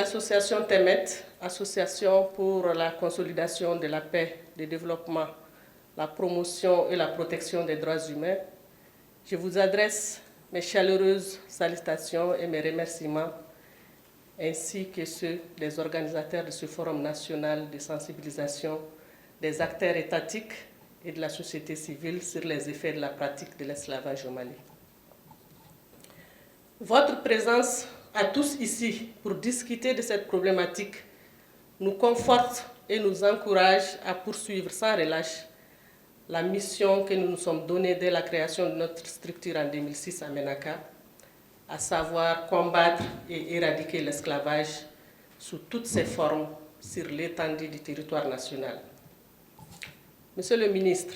l'association TEMET, Association pour la consolidation de la paix, du développement, la promotion et la protection des droits humains, je vous adresse mes chaleureuses salutations et mes remerciements, ainsi que ceux des organisateurs de ce Forum national de sensibilisation des acteurs étatiques et de la société civile sur les effets de la pratique de l'esclavage au Mali. Votre présence à tous ici pour discuter de cette problématique nous conforte et nous encourage à poursuivre sans relâche la mission que nous nous sommes donnée dès la création de notre structure en 2006 à Ménaka, à savoir combattre et éradiquer l'esclavage sous toutes ses formes sur l'étendue du territoire national. Monsieur le ministre,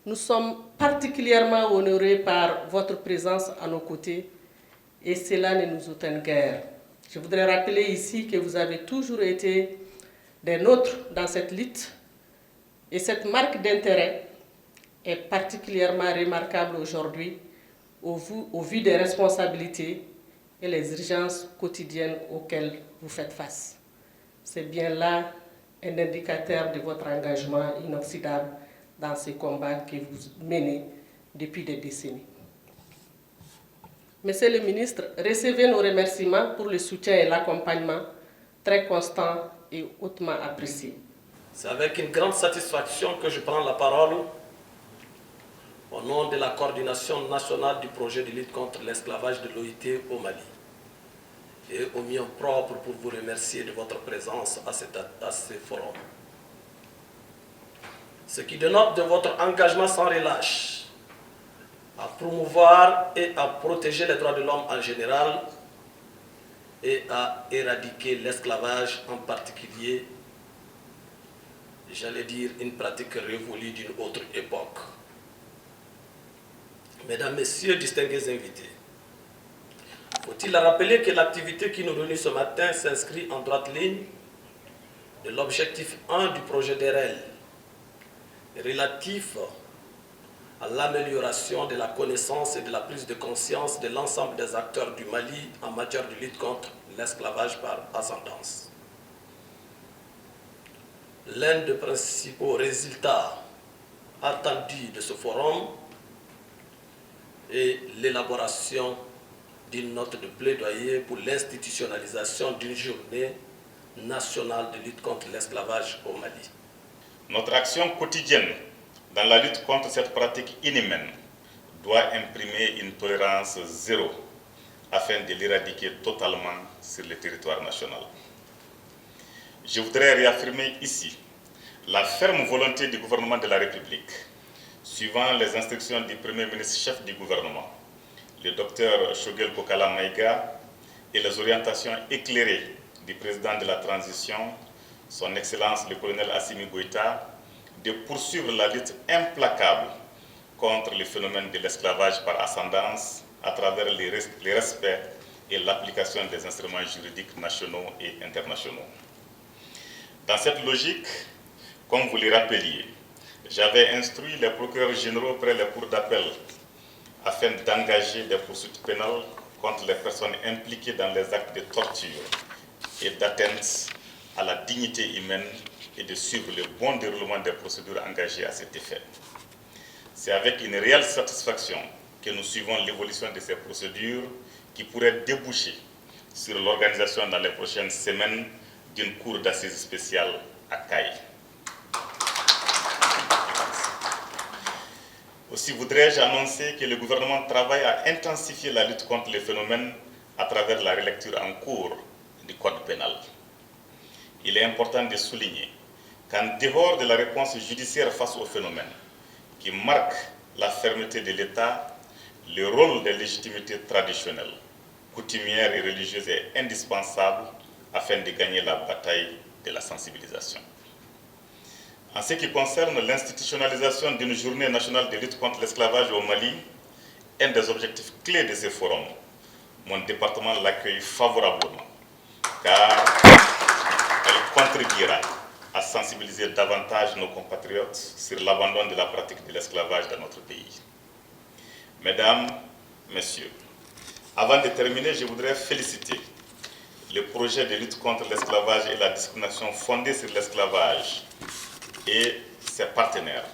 nous sommes particulièrement honorés par votre présence à nos côtés et cela ne nous étonne guère. Je voudrais rappeler ici que vous avez toujours été des nôtres dans cette lutte et cette marque d'intérêt est particulièrement remarquable aujourd'hui au vu des responsabilités et les urgences quotidiennes auxquelles vous faites face. C'est bien là un indicateur de votre engagement inoxydable dans ces combats que vous menez depuis des décennies. Monsieur le ministre, recevez nos remerciements pour le soutien et l'accompagnement très constant et hautement apprécié. C'est avec une grande satisfaction que je prends la parole au nom de la coordination nationale du projet de lutte contre l'esclavage de l'OIT au Mali et au mien propre pour vous remercier de votre présence à ce forum. Ce qui dénote de votre engagement sans relâche à promouvoir et à protéger les droits de l'homme en général et à éradiquer l'esclavage en particulier, j'allais dire une pratique révolue d'une autre époque. Mesdames, Messieurs, distingués invités, faut-il rappeler que l'activité qui nous réunit ce matin s'inscrit en droite ligne de l'objectif 1 du projet DRL, relatif à l'amélioration de la connaissance et de la prise de conscience de l'ensemble des acteurs du Mali en matière de lutte contre l'esclavage par ascendance. L'un des principaux résultats attendus de ce forum est l'élaboration d'une note de plaidoyer pour l'institutionnalisation d'une journée nationale de lutte contre l'esclavage au Mali. Notre action quotidienne dans la lutte contre cette pratique inhumaine doit imprimer une tolérance zéro afin de l'éradiquer totalement sur le territoire national. Je voudrais réaffirmer ici la ferme volonté du gouvernement de la République, suivant les instructions du Premier ministre chef du gouvernement, le docteur Choguel Kokala Maïga, et les orientations éclairées du président de la transition, son Excellence le colonel Assimi Goïta, de poursuivre la lutte implacable contre le phénomène de l'esclavage par ascendance à travers le respect et l'application des instruments juridiques nationaux et internationaux. Dans cette logique, comme vous le rappeliez, j'avais instruit les procureurs généraux près les cours d'appel afin d'engager des poursuites pénales contre les personnes impliquées dans les actes de torture et d'atteinte à la dignité humaine et de suivre le bon déroulement des procédures engagées à cet effet. C'est avec une réelle satisfaction que nous suivons l'évolution de ces procédures qui pourraient déboucher sur l'organisation dans les prochaines semaines d'une cour d'assises spéciale à Caille. Aussi voudrais-je annoncer que le gouvernement travaille à intensifier la lutte contre les phénomènes à travers la relecture en cours du Code pénal. Il est important de souligner qu'en dehors de la réponse judiciaire face au phénomène, qui marque la fermeté de l'État, le rôle des légitimités traditionnelles, coutumières et religieuses est indispensable afin de gagner la bataille de la sensibilisation. En ce qui concerne l'institutionnalisation d'une journée nationale de lutte contre l'esclavage au Mali, un des objectifs clés de ce forum, mon département l'accueille favorablement, car elle contribuera à sensibiliser davantage nos compatriotes sur l'abandon de la pratique de l'esclavage dans notre pays. Mesdames, Messieurs, avant de terminer, je voudrais féliciter le projet de lutte contre l'esclavage et la discrimination fondée sur l'esclavage et ses partenaires.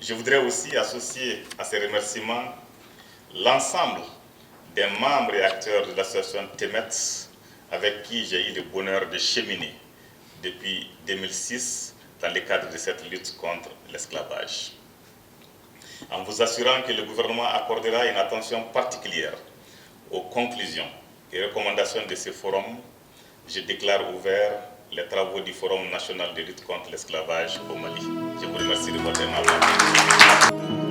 Je voudrais aussi associer à ces remerciements l'ensemble des membres et acteurs de l'association TEMET avec qui j'ai eu le bonheur de cheminer depuis 2006 dans le cadre de cette lutte contre l'esclavage. En vous assurant que le gouvernement accordera une attention particulière aux conclusions et recommandations de ce forum, je déclare ouvert les travaux du Forum national de lutte contre l'esclavage au Mali. Je vous remercie de votre aimable attention.